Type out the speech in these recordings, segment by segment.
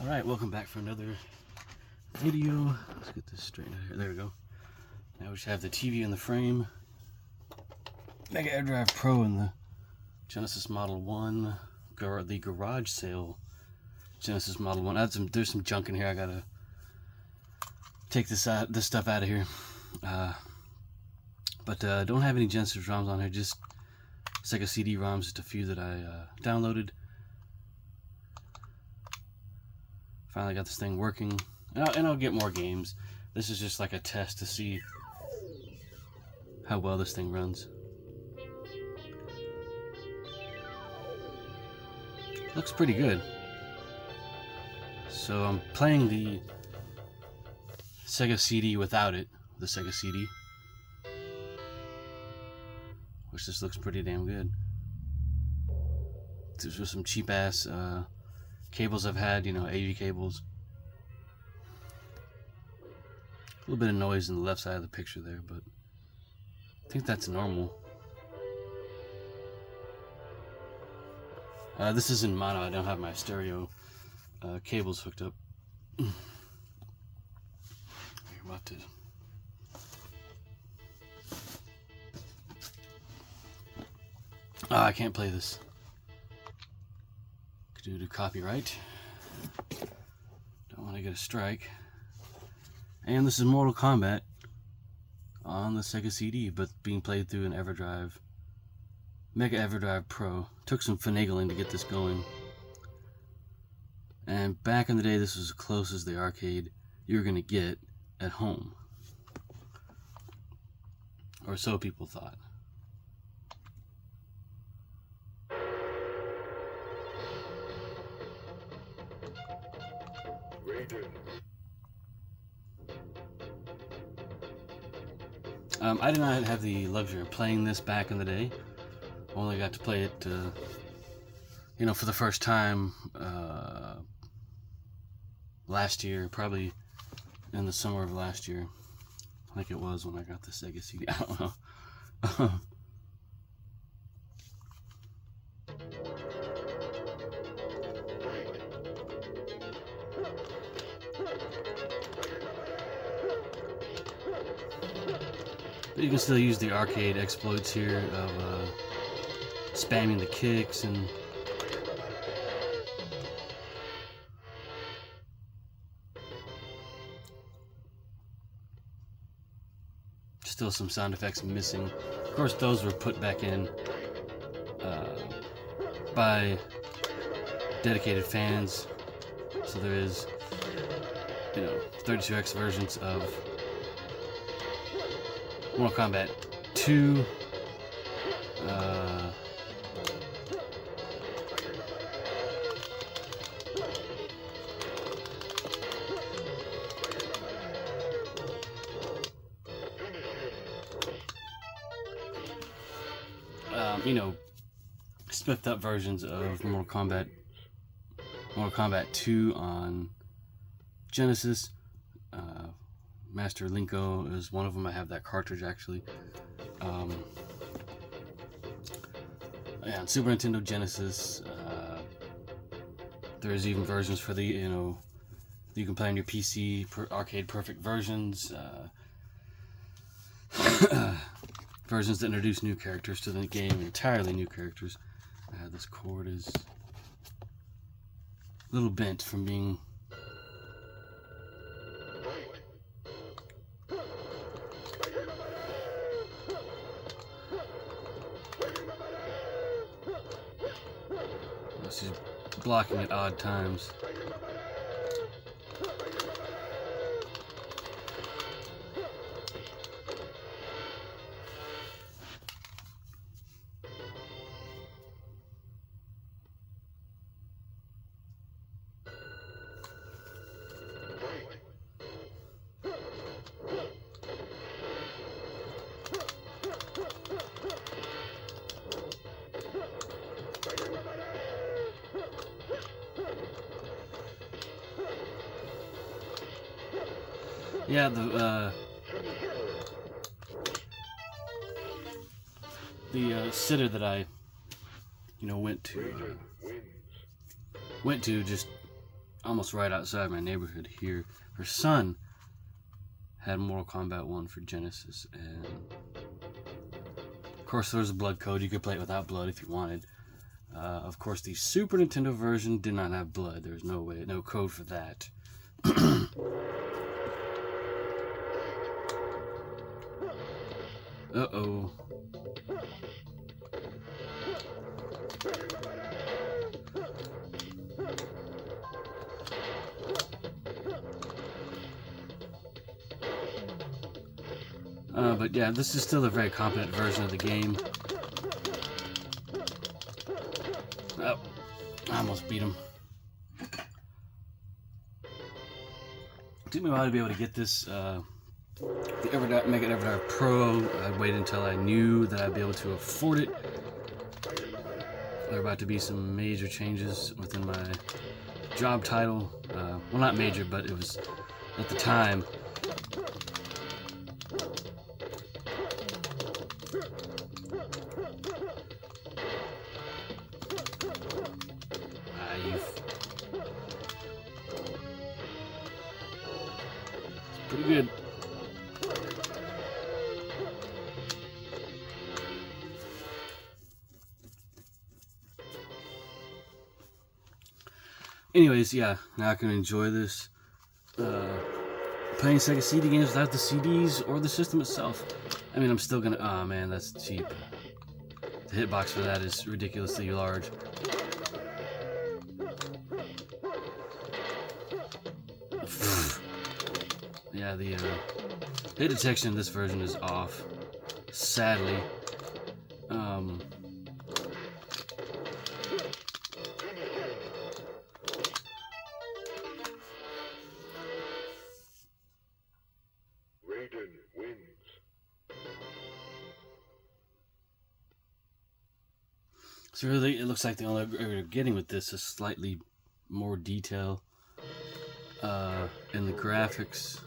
Alright, welcome back for another video. Let's get this straightened out here. There we go. Now we should have the TV in the frame. Mega Everdrive Pro in the Genesis Model 1. The garage sale Genesis Model 1. There's some junk in here. I gotta take this stuff out of here. But don't have any Genesis ROMs on here, just Sega CD ROMs, just a few that I downloaded. Finally got this thing working, and I'll get more games. This is just like a test to see how well this thing runs. Looks pretty good. So I'm playing the Sega CD without it, the Sega CD, which just looks pretty damn good. There's just some cheap ass cables I've had, AV cables. A little bit of noise in the left side of the picture there, but I think that's normal. This is in mono. I don't have my stereo cables hooked up. You're about to... I can't play this due to copyright. Don't want to get a strike. And this is Mortal Kombat on the Sega CD, but being played through an Everdrive, Mega Everdrive Pro. Took some finagling to get this going. And back in the day, this was as close as the arcade you were going to get at home. Or so people thought. I did not have the luxury of playing this back in the day. Only got to play it, for the first time last year, probably in the summer of last year. I think it was when I got the Sega CD. I don't know. But you can still use the arcade exploits here of spamming the kicks and still some sound effects missing. Of course, those were put back in by dedicated fans. So there is, 32X versions of Mortal Kombat 2, spiffed up versions of Mortal Kombat 2 on Genesis. Master Linko is one of them. I have that cartridge actually. On Super Nintendo, Genesis, there's even versions for the, you can play on your PC, arcade perfect versions, versions that introduce new characters to the game, entirely new characters. This cord is a little bent from being she's blocking at odd times. Yeah, the sitter that I, went to just almost right outside my neighborhood here. Her son had Mortal Kombat 1 for Genesis, and of course there was a blood code. You could play it without blood if you wanted. Of course, the Super Nintendo version did not have blood. There's no way, no code for that. Uh-oh. But yeah, this is still a very competent version of the game. Oh, I almost beat him. Took me a while to be able to get this, the Mega Everdrive Pro. I waited until I knew that I'd be able to afford it. There are about to be some major changes within my job title. Well, not major, but it was at the time. Pretty good. Anyways, yeah, now I can enjoy this. Playing Sega CD games without the CDs or the system itself. I mean, I'm still gonna. Oh man, that's cheap. The hitbox for that is ridiculously large. Yeah, the hit detection in this version is off. Sadly. So really, it looks like the only we're getting with this is slightly more detail in the graphics.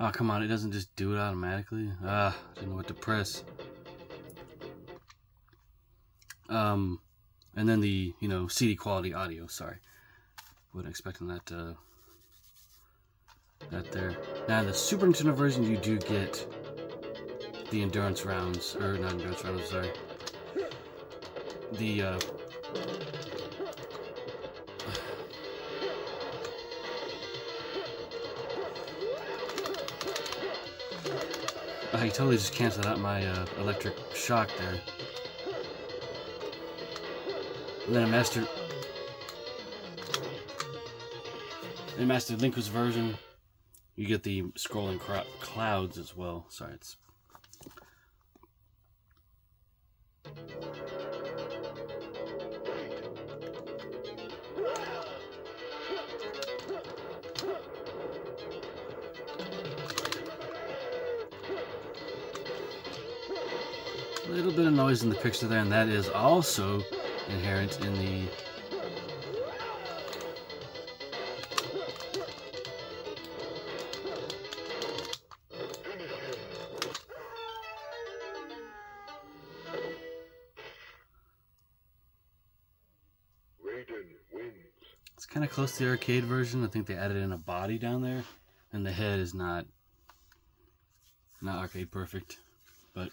Oh, come on, it doesn't just do it automatically. I didn't know what to press. And then the, CD quality audio, sorry. Wasn't expecting that, that there. Now, in the Super Nintendo version, you do get the endurance rounds, or not endurance rounds, sorry. The, I totally just canceled out my electric shock there. And then in Master Linkus version, you get the scrolling clouds as well. Sorry, it's... A little bit of noise in the picture there, and that is also inherent in the It's kind of close to the arcade version. I think they added in a body down there, and the head is not arcade perfect, but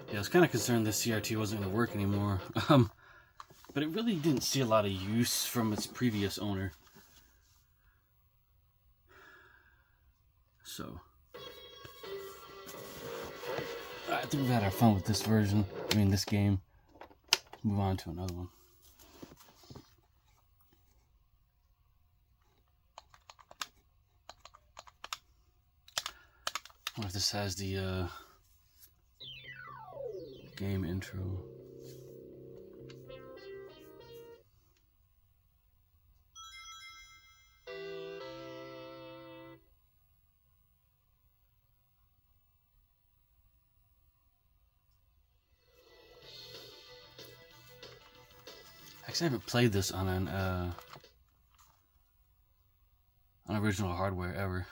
yeah, I was kind of concerned this CRT wasn't going to work anymore. But it really didn't see a lot of use from its previous owner. So I think we've had our fun with this version. I mean, this game. Move on to another one. I wonder if this has the game intro. Actually, I haven't played this on an on original hardware ever.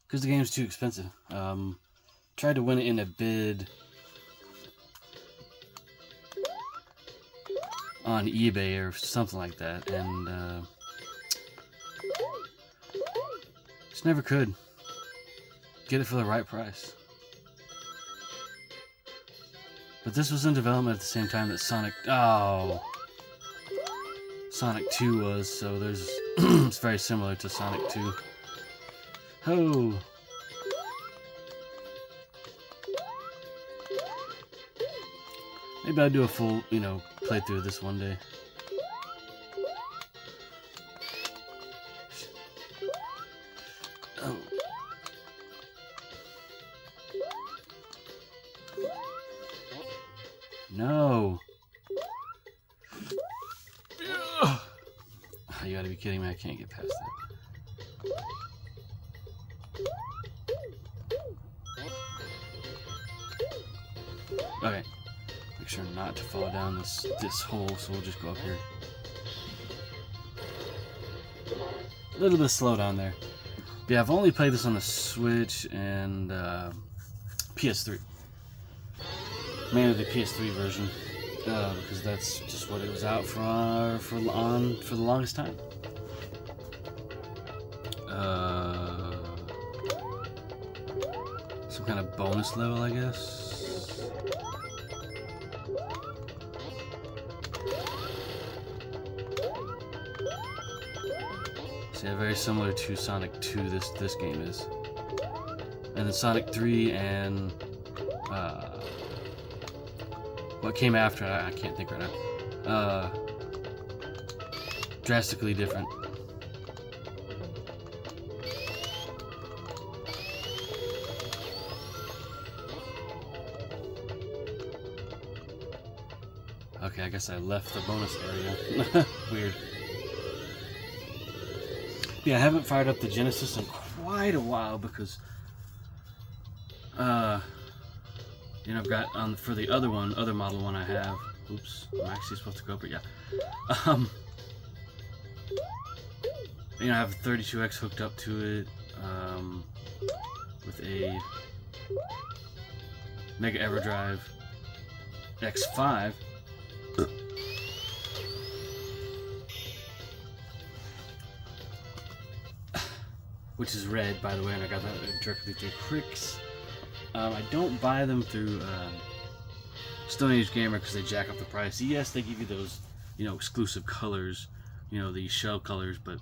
Because the game's too expensive. Tried to win it in a bid on eBay or something like that, and just never could get it for the right price. But this was in development at the same time that Sonic 2 was, so there's it's very similar to Sonic 2. Ho! Maybe I'll do a full, playthrough of this one day. Oh. No! You gotta be kidding me, I can't get past that. Okay. Make sure not to fall down this hole, so we'll just go up here. A little bit slow down there. But yeah, I've only played this on the Switch and PS3. Mainly the PS3 version, because that's just what it was out for the longest time. Some kind of bonus level, I guess. So yeah, very similar to Sonic 2. This game is, and then Sonic 3 and what came after, I can't think right now. Drastically different. Okay, I guess I left the bonus area. Weird. Yeah, I haven't fired up the Genesis in quite a while because I've got for the other model one I have. Oops, I'm actually supposed to go up, but yeah. I have a 32X hooked up to it with a Mega Everdrive X5. Which is red, by the way, and I got that directly through Cricks. I don't buy them through Stone Age Gamer because they jack up the price. Yes, they give you those, exclusive colors, the shell colors, but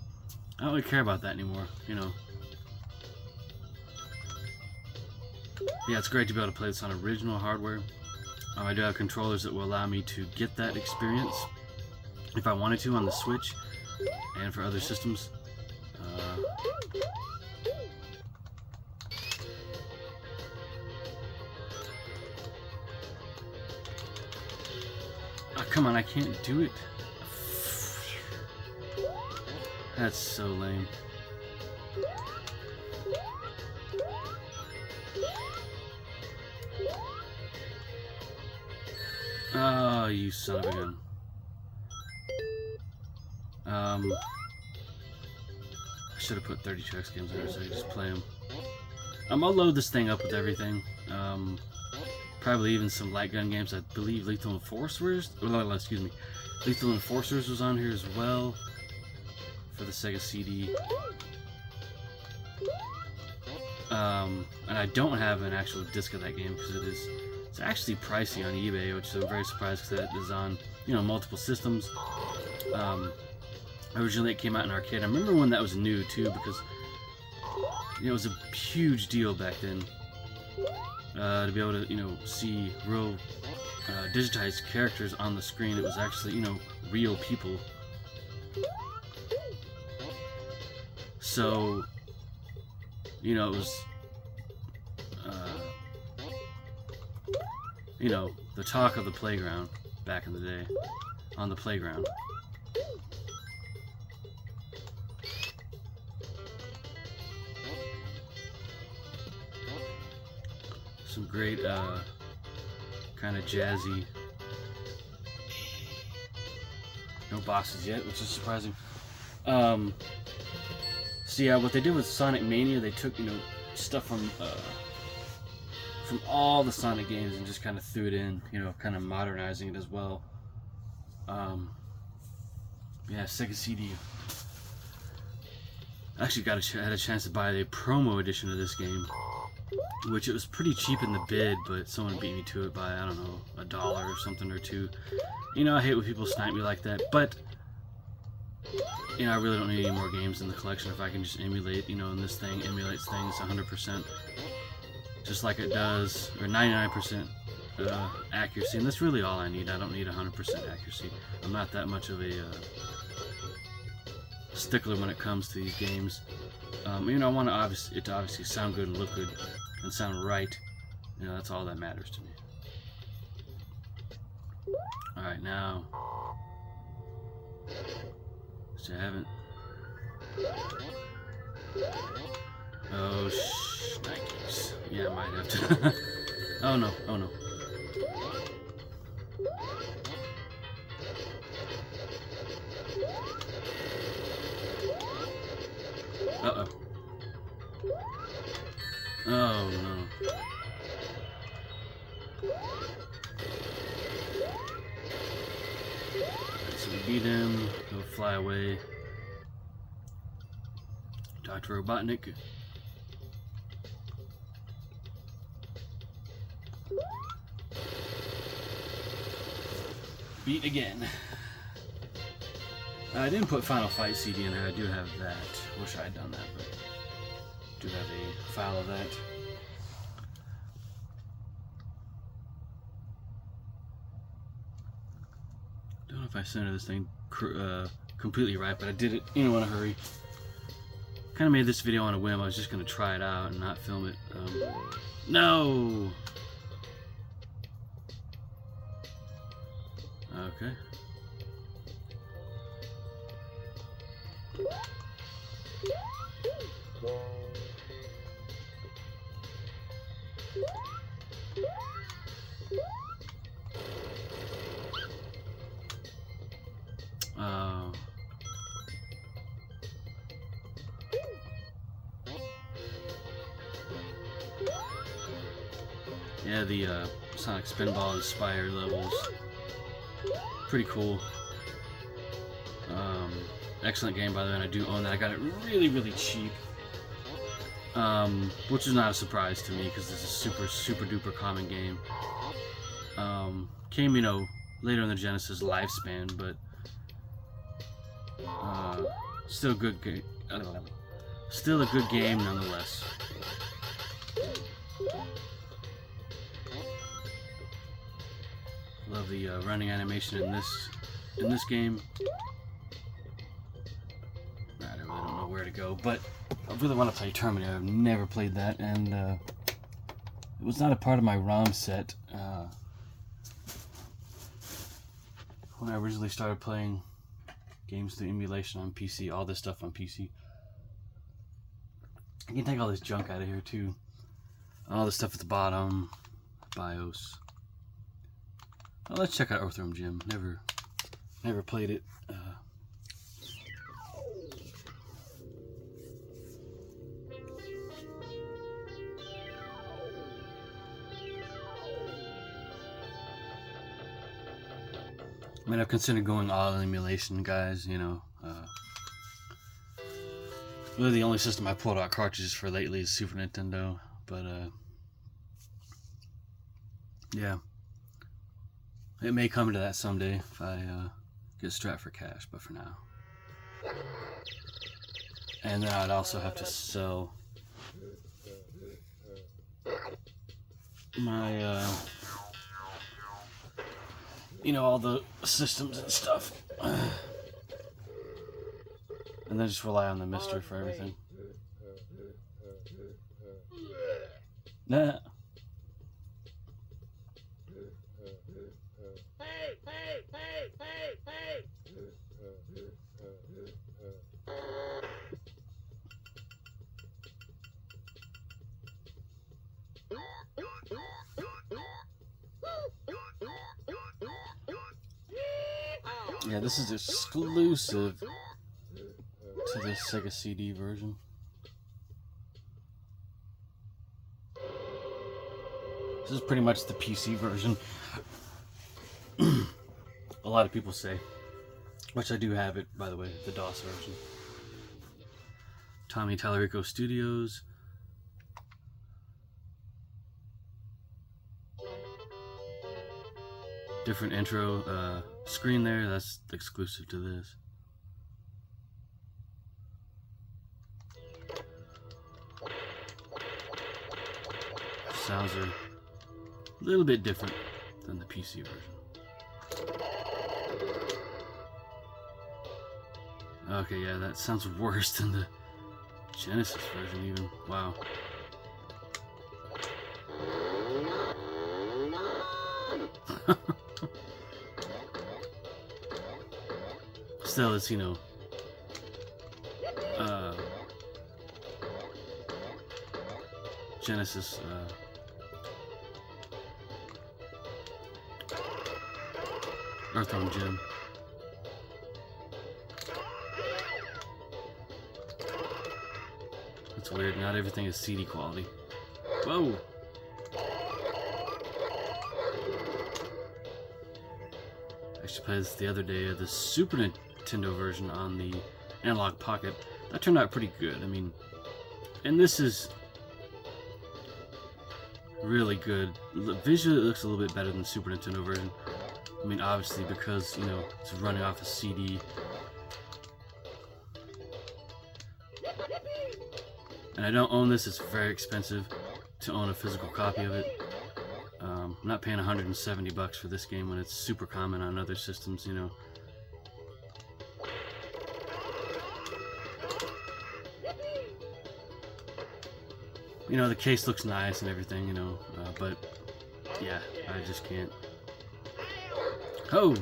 I don't really care about that anymore, Yeah, it's great to be able to play this on original hardware. I do have controllers that will allow me to get that experience if I wanted to on the Switch and for other systems. Oh, come on, I can't do it. That's so lame. Oh, you son of a gun. I should have put 32X games in there so I could just play them. I'll load this thing up with everything. Probably even some light gun games. I believe Lethal Enforcers. Lethal Enforcers was on here as well for the Sega CD. And I don't have an actual disc of that game because it's actually pricey on eBay, which I'm very surprised because that is on multiple systems. Originally it came out in arcade. I remember when that was new too because it was a huge deal back then to be able to see real digitized characters on the screen. It was actually real people. So it was the talk of the playground back in the day, on the playground. Some great kind of jazzy, no bosses yet, which is surprising, So yeah, what they did with Sonic Mania, they took, stuff from all the Sonic games and just kind of threw it in, kind of modernizing it as well. Yeah, Sega CD. I actually had a chance to buy the promo edition of this game, which it was pretty cheap in the bid, but someone beat me to it by, I don't know, $1 or something or two. I hate when people snipe me like that, but I really don't need any more games in the collection if I can just emulate, and this thing emulates things 100%, just like it does, or 99% accuracy, and that's really all I need. I don't need 100% accuracy. I'm not that much of a stickler when it comes to these games. I want it to obviously sound good and look good and sound right. That's all that matters to me. Alright, now, which I haven't. Oh, shnikes. Yeah, I might have to. Oh no, oh no. Uh-oh. Oh no. So we beat him, he'll fly away. Dr. Robotnik. Beat again. I didn't put Final Fight CD in there. I do have that. Wish I had done that, but I do have a file of that. Don't know if I centered this thing completely right, but I did it in a hurry. Kind of made this video on a whim. I was just going to try it out and not film it. No! Okay. Yeah, the Sonic Spinball inspired levels. Pretty cool. Excellent game, by the way, and I do own that. I got it really, really cheap. Which is not a surprise to me because this is a super duper common game. Came, later in the Genesis lifespan, but still a good game. Still a good game nonetheless. Love the running animation in this game. I really don't know where to go, but I really want to play Terminator. I've never played that, and it was not a part of my ROM set when I originally started playing games through emulation on PC. All this stuff on PC. I can take all this junk out of here too. All the stuff at the bottom, BIOS. Well, let's check out Earthworm Jim. Never played it. I mean, I've considered going all emulation, guys. Really, the only system I pulled out cartridges for lately is Super Nintendo. But yeah. It may come to that someday if I get strapped for cash, but for now. And then I'd also have to sell my, all the systems and stuff. And then just rely on the Mister for everything. Nah. Yeah, this is exclusive to the Sega CD version. This is pretty much the PC version. A lot of people say, which I do have it, by the way, the DOS version. Tommy Tallarico Studios. Different intro screen there, that's exclusive to this. Sounds are a little bit different than the PC version. Okay, yeah, that sounds worse than the Genesis version even. Wow. Still, it's, you know, Genesis, Earthworm Jim. That's weird, not everything is CD quality. Whoa! I actually played this the other day, the Super Nintendo version on the Analog Pocket. That turned out pretty good. I mean, and this is really good. Visually, it looks a little bit better than the Super Nintendo version. I mean, obviously, because, you know, it's running off a CD. And I don't own this, it's very expensive to own a physical copy of it. I'm not paying $170 for this game when it's super common on other systems, you know. You know, the case looks nice and everything, you know, but yeah, I just can't. Oh!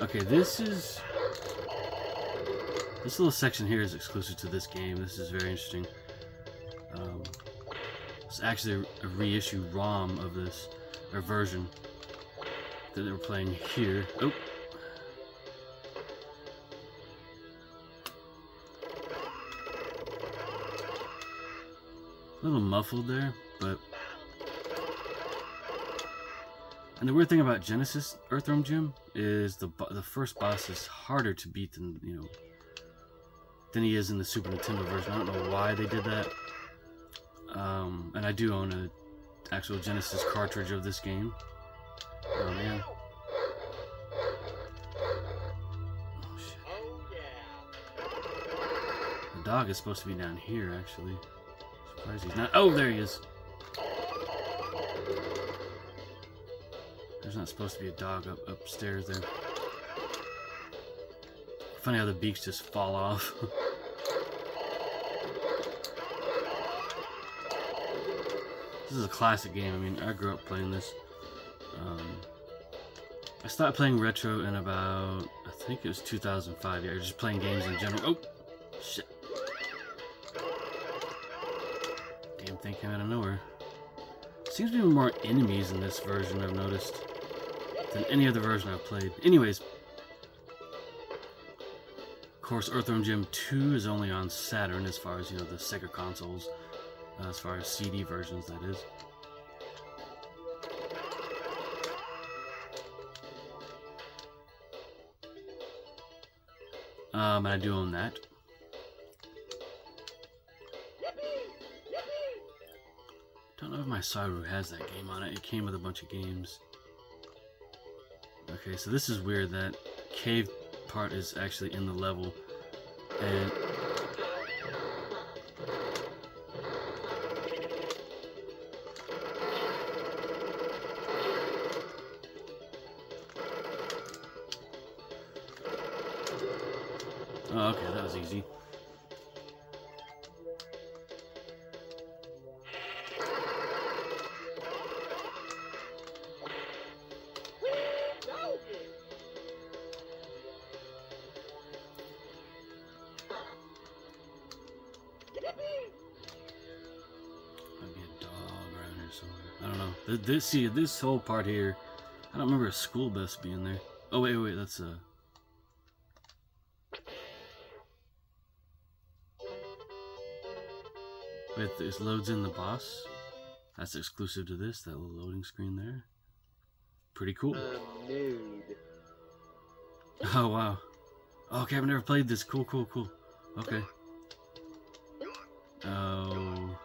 Okay, this little section here is exclusive to this game. This is very interesting. It's actually a reissue ROM of this, or version, that they were playing here. Oh! A little muffled there, but... And the weird thing about Genesis Earthworm Jim is the first boss is harder to beat than, you know, than he is in the Super Nintendo version. I don't know why they did that. And I do own an actual Genesis cartridge of this game. Oh man. Oh shit. The dog is supposed to be down here, actually. Surprised he's not. Oh, there he is. There's not supposed to be a dog upstairs there. Funny how the beaks just fall off. This is a classic game. I mean, I grew up playing this. I started playing retro in about, I think it was 2005. Yeah, just playing games in general. Oh, shit. Damn thing came out of nowhere. Seems to be more enemies in this version, I've noticed, than any other version I've played. Anyways. Of course, Earthworm Jim 2 is only on Saturn as far as, you know, the Sega consoles. As far as CD versions, that is. And I do own that. Don't know if my Saru has that game on it. It came with a bunch of games. Okay, so this is weird. That cave part is actually in the level. And... oh, okay, that was easy. Might be a dog around here somewhere. I don't know. This whole part here, I don't remember a school bus being there. Oh, wait, that's a... It loads in the boss. That's exclusive to this, that little loading screen there. Pretty cool. Oh, wow. Okay, I've never played this. Cool. Okay. Oh.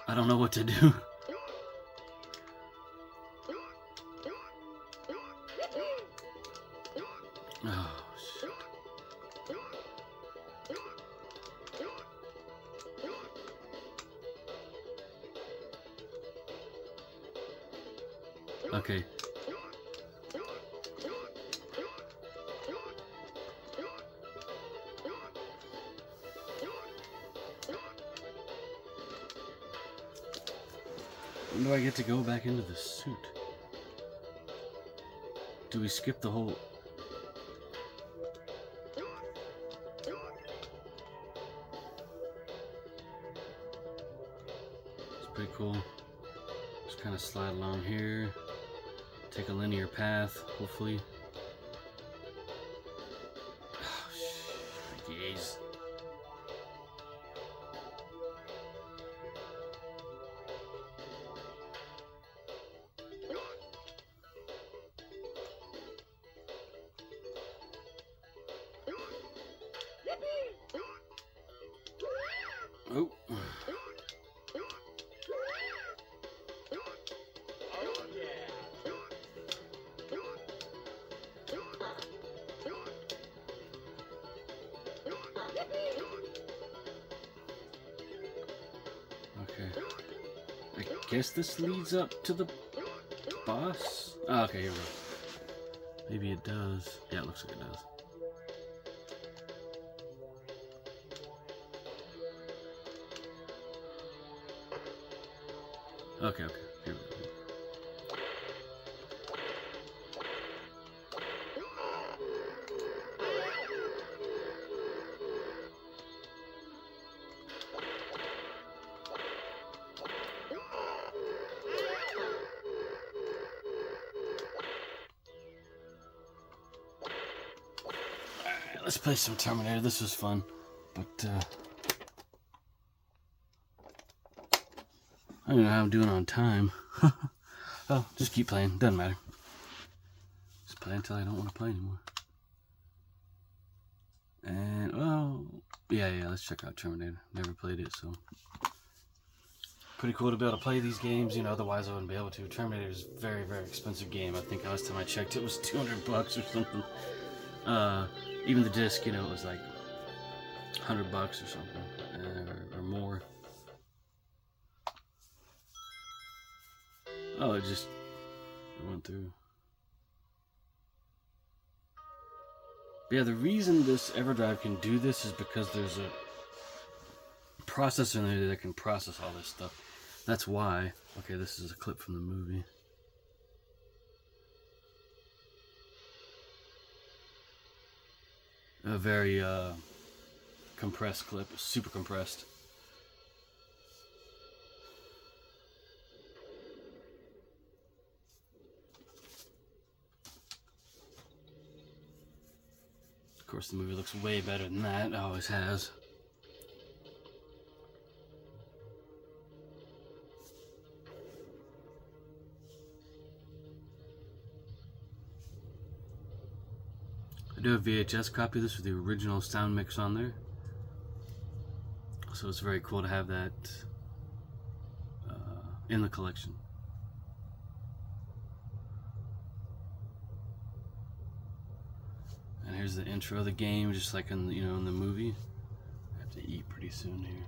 I don't know what to do. Oh, shit. Okay. When do I get to go back into the suit? Do we skip the whole... It's pretty cool. Just kind of slide along here. Take a linear path, hopefully. Oh, jeez. Oh. Okay. I guess this leads up to the boss? Oh, okay, here we go. Maybe it does. Yeah, it looks like it does. Okay, here we go. Alright, let's play some Terminator. This was fun, but I don't know how I'm doing on time. Oh, just keep playing. Doesn't matter. Just play until I don't want to play anymore. And, well, yeah, let's check out Terminator. Never played it, so. Pretty cool to be able to play these games, you know, otherwise I wouldn't be able to. Terminator is a very, very expensive game. I think last time I checked it was $200 or something. Even the disc, you know, it was like $100 or something, or more. Oh, it just went through. But yeah, the reason this Everdrive can do this is because there's a processor in there that can process all this stuff. That's why. Okay, this is a clip from the movie. A very compressed clip, super compressed. Of course, the movie looks way better than that. It always has. I do have a VHS copy of this with the original sound mix on there. So it's very cool to have that in the collection. And here's the intro of the game, just like in the, in the movie. I have to eat pretty soon here.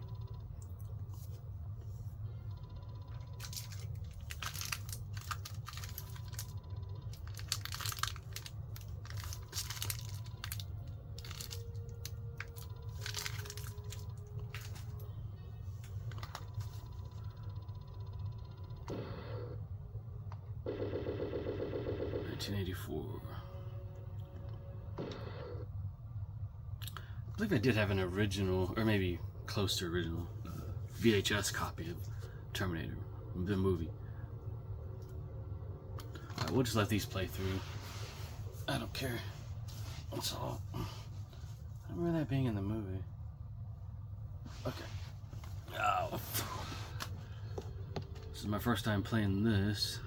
$1984. I believe I did have an original, or maybe close to original, VHS copy of Terminator, the movie. Alright, we'll just let these play through. I don't care. That's all. I don't remember that being in the movie. Okay. Oh. This is my first time playing this.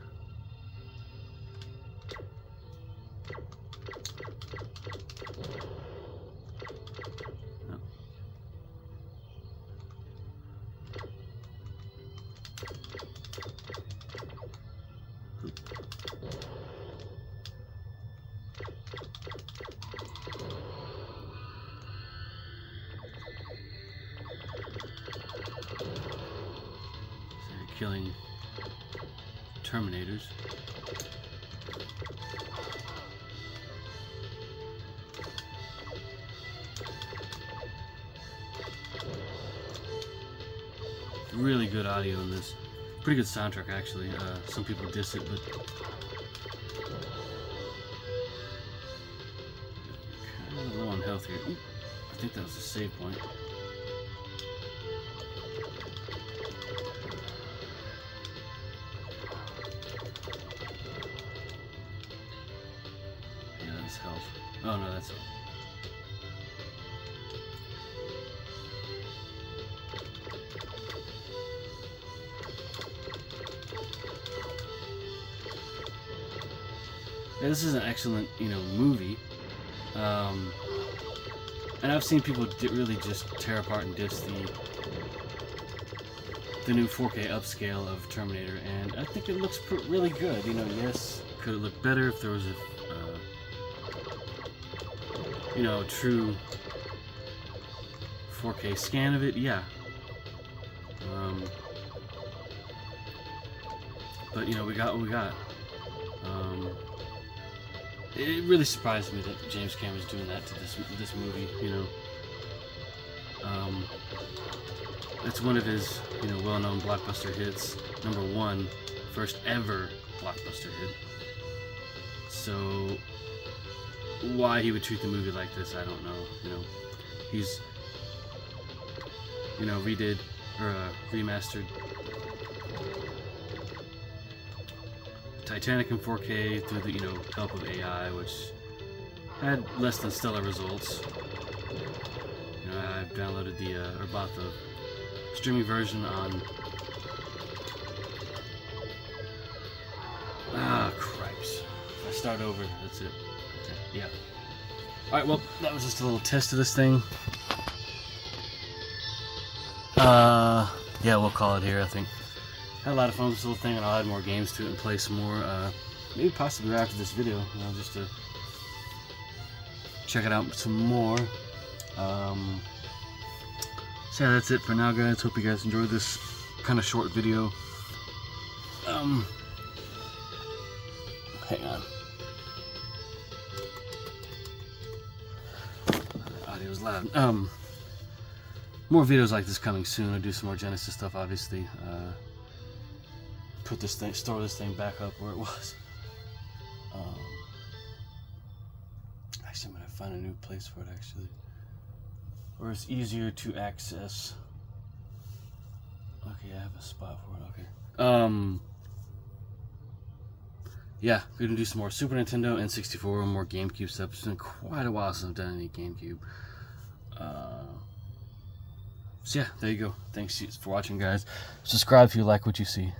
Killing Terminators. Really good audio in this. Pretty good soundtrack, actually. Some people diss it, but kind of low on health here. Ooh, I think that was a save point. Health. Oh no, that's all. Yeah, this is an excellent, movie. And I've seen people really just tear apart and diss the new 4K upscale of Terminator, and I think it looks really good. Yes, could it look better if there was a true 4K scan of it? Yeah. But we got what we got. It really surprised me that James Cameron's doing that to this movie. It's one of his well-known blockbuster hits. #1, first ever blockbuster hit. So why he would treat the movie like this, I don't know. He's redid or remastered Titanic in 4K through the help of AI, which had less than stellar results. I've downloaded or bought the streaming version on cripes. If I start over, that's it. Okay, yeah. Alright, well, that was just a little test of this thing. Yeah, we'll call it here, I think. Had a lot of fun with this little thing, and I'll add more games to it and play some more, maybe possibly right after this video, just to check it out some more. So yeah, that's it for now, guys. Hope you guys enjoyed this kind of short video. Hang on. Audio's loud. More videos like this coming soon. I'll do some more Genesis stuff, obviously. Store this thing back up where it was. Actually, I'm gonna find a new place for it, actually, where it's easier to access. Okay, I have a spot for it. Okay. Yeah, we're gonna do some more Super Nintendo and 64, more GameCube stuff. It's been quite a while since I've done any GameCube. So yeah, there you go. Thanks for watching, guys. Subscribe if you like what you see.